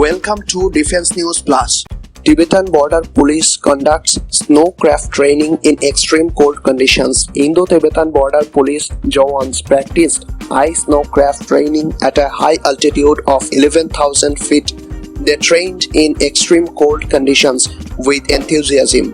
Welcome to Defense News Plus. Tibetan Border Police conducts snowcraft training in extreme cold conditions. Indo-Tibetan Border Police Jawans practiced ice snowcraft training at a high altitude of 11,000 feet. They trained in extreme cold conditions with enthusiasm.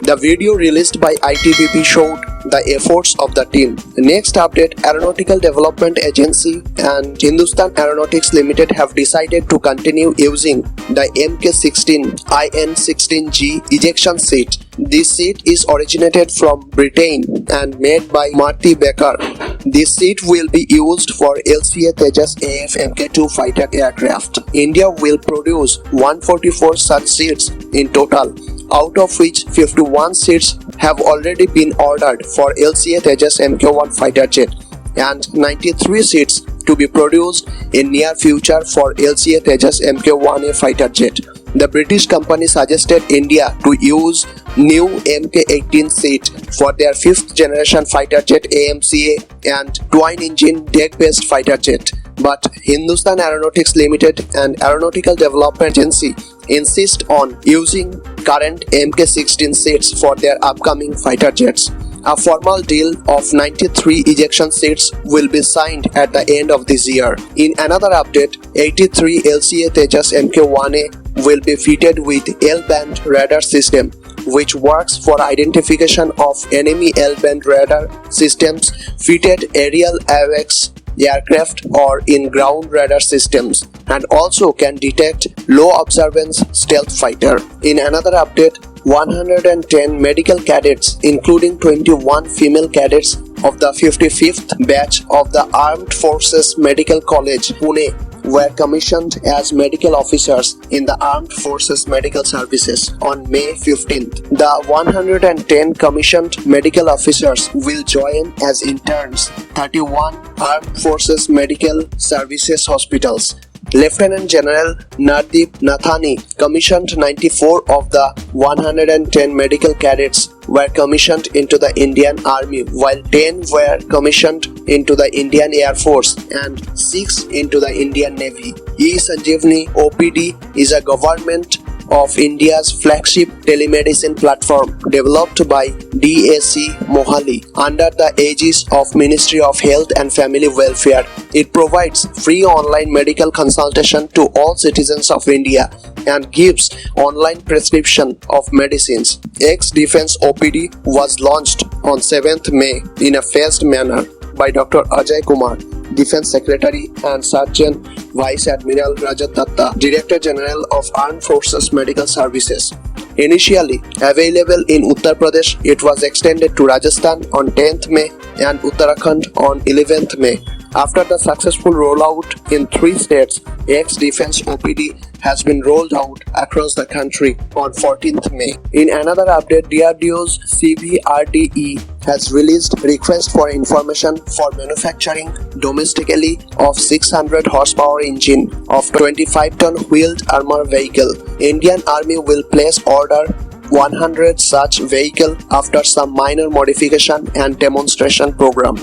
The video released by ITBP showed the efforts of the team. The next update, Aeronautical Development Agency and Hindustan Aeronautics Limited have decided to continue using the MK.16 IN-16G ejection seat. This seat is originated from Britain and made by Marty Baker. This seat will be used for LCA Tejas AF MK2 fighter aircraft. India will produce 144 such seats in total, out of which 51 seats have already been ordered for LCA Tejas MK1 fighter jet and 93 seats to be produced in near future for LCA Tejas MK1A fighter jet. The British company suggested India to use new MK.18 seat for their 5th generation fighter jet AMCA and twin-engine deck-based fighter jet. But Hindustan Aeronautics Limited and Aeronautical Development Agency insist on using current MK.16 seats for their upcoming fighter jets. A formal deal of 93 ejection seats will be signed at the end of this year. In another update, 83 LCA Tejas MK1A will be fitted with L-band radar system, which works for identification of enemy L-band radar systems, fitted aerial AWACS aircraft or in ground radar systems, and also can detect low observance stealth fighter. In another update, 110 medical cadets, including 21 female cadets of the 55th batch of the Armed Forces Medical College, Pune, were commissioned as medical officers in the Armed Forces Medical Services on May 15th. The 110 commissioned medical officers will join as interns 31 Armed Forces Medical Services hospitals. Lieutenant General Nardeep Nathani commissioned 94 of the 110 medical cadets were commissioned into the Indian Army, while 10 were commissioned into the Indian Air Force and 6 into the Indian Navy. E-Sanjeevani OPD is a government of India's flagship telemedicine platform developed by DAC Mohali under the aegis of Ministry of Health and Family Welfare. It provides free online medical consultation to all citizens of India and gives online prescription of medicines. Ex-Defense OPD was launched on 7th May in a phased manner by Dr. Ajay Kumar, Defense Secretary, and Sergeant Vice Admiral Rajat Datta, Director General of Armed Forces Medical Services. Initially available in Uttar Pradesh, it was extended to Rajasthan on 10th May and Uttarakhand on 11th May. After the successful rollout in 3 states, ex-Defense OPD has been rolled out across the country on 14th May. In another update, DRDO's CVRDE has released request for information for manufacturing domestically of 600 horsepower engine of 25-ton wheeled armor vehicle. Indian Army will place order 100 such vehicle after some minor modification and demonstration program,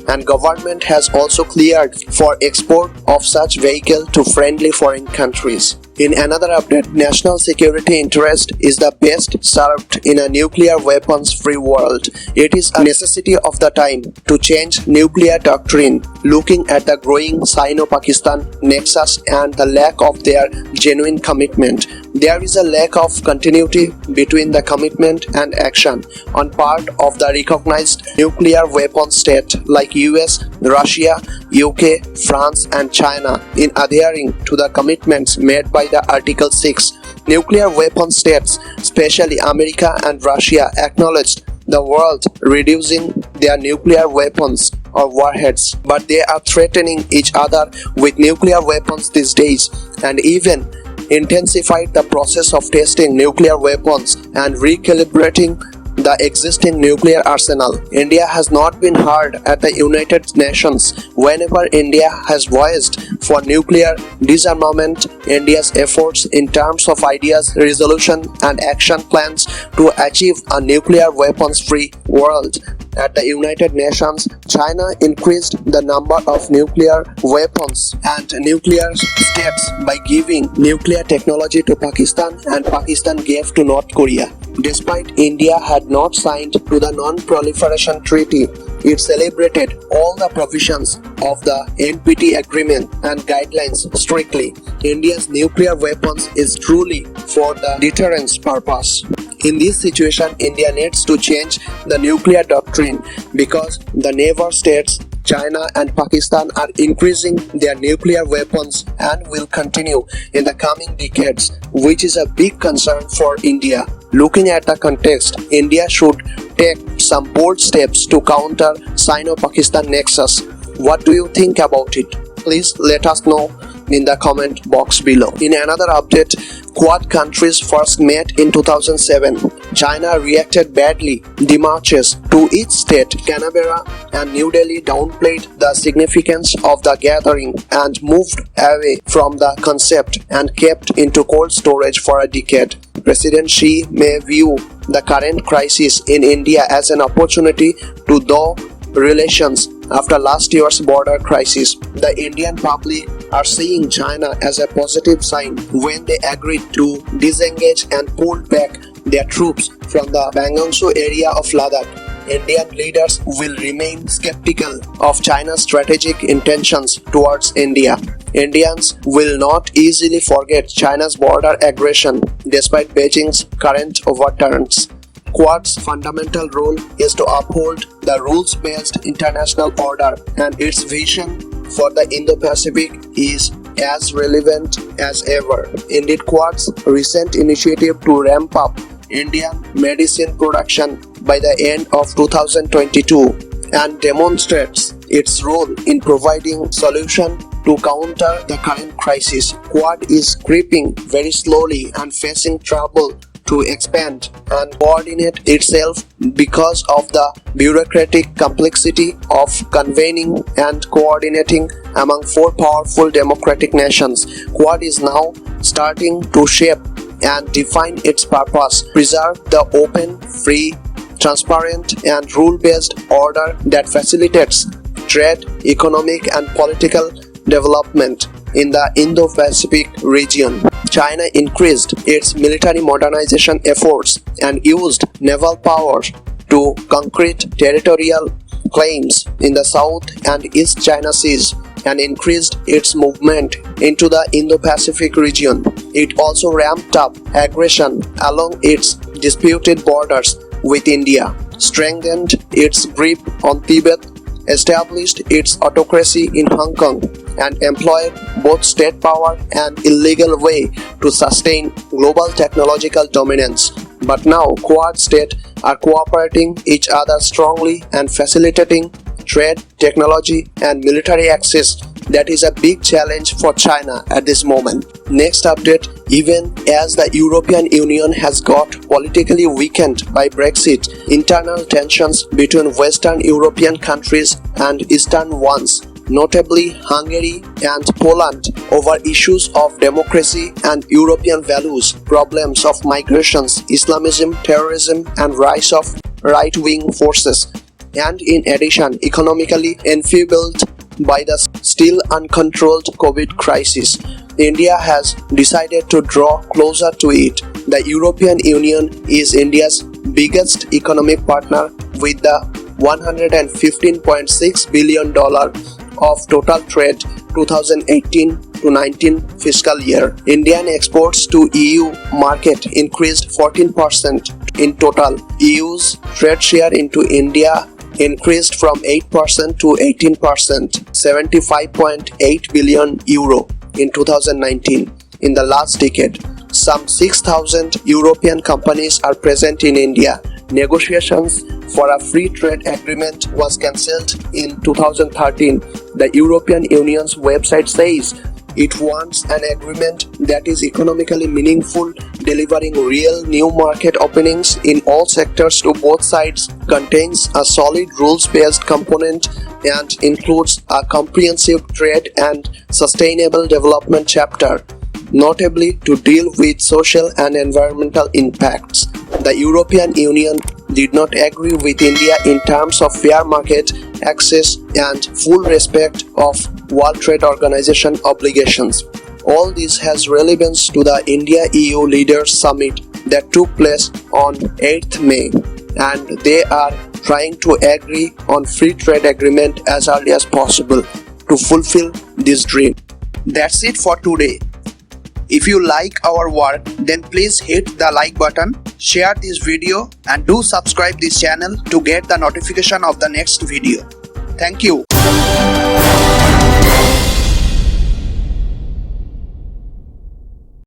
and government has also cleared for export of such vehicle to friendly foreign countries. In another update, national security interest is the best served in a nuclear weapons-free world. It is a necessity of the time to change nuclear doctrine, looking at the growing Sino-Pakistan nexus and the lack of their genuine commitment. There is a lack of continuity between the commitment and action on part of the recognized nuclear weapon state like US, Russia, UK, France and China in adhering to the commitments made by the Article 6. Nuclear weapon states, especially America and Russia, acknowledged the world reducing their nuclear weapons or warheads, but they are threatening each other with nuclear weapons these days, and even intensified the process of testing nuclear weapons and recalibrating the existing nuclear arsenal. India has not been heard at the United Nations whenever India has voiced for nuclear disarmament. India's efforts in terms of ideas, resolution and action plans to achieve a nuclear weapons-free world At the United Nations, China increased the number of nuclear weapons and nuclear states by giving nuclear technology to Pakistan, and Pakistan gave to North Korea. Despite India had not signed to the Non-Proliferation Treaty, it celebrated all the provisions of the NPT agreement and guidelines strictly. India's nuclear weapons is truly for the deterrence purpose. In this situation, India needs to change the nuclear doctrine because the neighbor states China and Pakistan are increasing their nuclear weapons and will continue in the coming decades, which is a big concern for India. Looking at the context, India should take some bold steps to counter Sino-Pakistan nexus. What do you think about it? Please let us know in the comment box below. In another update, Quad countries first met in 2007. China reacted badly. Demarches to each state, Canberra and New Delhi downplayed the significance of the gathering and moved away from the concept and kept into cold storage for a decade. President Xi may view the current crisis in India as an opportunity to thaw relations after last year's border crisis. The Indian public are seeing China as a positive sign when they agreed to disengage and pulled back their troops from the Bangangsu area of Ladakh. Indian leaders will remain skeptical of China's strategic intentions towards India. Indians will not easily forget China's border aggression despite Beijing's current overturns. Quad's fundamental role is to uphold the rules-based international order, and its vision for the Indo-Pacific is as relevant as ever. Indeed, Quad's recent initiative to ramp up Indian medicine production by the end of 2022 and demonstrates its role in providing solution to counter the current crisis. Quad is creeping very slowly and facing trouble to expand and coordinate itself because of the bureaucratic complexity of convening and coordinating among four powerful democratic nations. Quad is now starting to shape and define its purpose, preserve the open, free, transparent and rule-based order that facilitates trade, economic and political development in the Indo-Pacific region. China increased its military modernization efforts and used naval power to concrete territorial claims in the South and East China Seas and increased its movement into the Indo-Pacific region. It also ramped up aggression along its disputed borders with India, strengthened its grip on Tibet, established its autocracy in Hong Kong, and employed both state power and illegal way to sustain global technological dominance. But now Quad states are cooperating each other strongly and facilitating trade, technology and military access. That is a big challenge for China at this moment. Next update, even as the European Union has got politically weakened by Brexit, internal tensions between Western European countries and Eastern ones, notably Hungary and Poland, over issues of democracy and European values, problems of migrations, Islamism, terrorism and rise of right-wing forces, and in addition economically enfeebled by the still uncontrolled COVID crisis. India has decided to draw closer to it. The European Union is India's biggest economic partner with the $115.6 billion of total trade 2018-19 fiscal year. Indian exports to EU market increased 14% in total. EU's trade share into India increased from 8% to 18%, 75.8 billion euro in 2019. In the last decade, some 6,000 European companies are present in India. Negotiations for a free trade agreement was cancelled in 2013. The European Union's website says it wants an agreement that is economically meaningful, delivering real new market openings in all sectors to both sides, contains a solid rules-based component, and includes a comprehensive trade and sustainable development chapter, notably to deal with social and environmental impacts. The European Union did not agree with India in terms of fair market access and full respect of World Trade Organization obligations. All this has relevance to the India-EU Leaders Summit that took place on 8th May, and they are trying to agree on free trade agreement as early as possible to fulfill this dream. That's it for today. If you like our work, then please hit the like button, share this video and do subscribe this channel to get the notification of the next video. Thank you.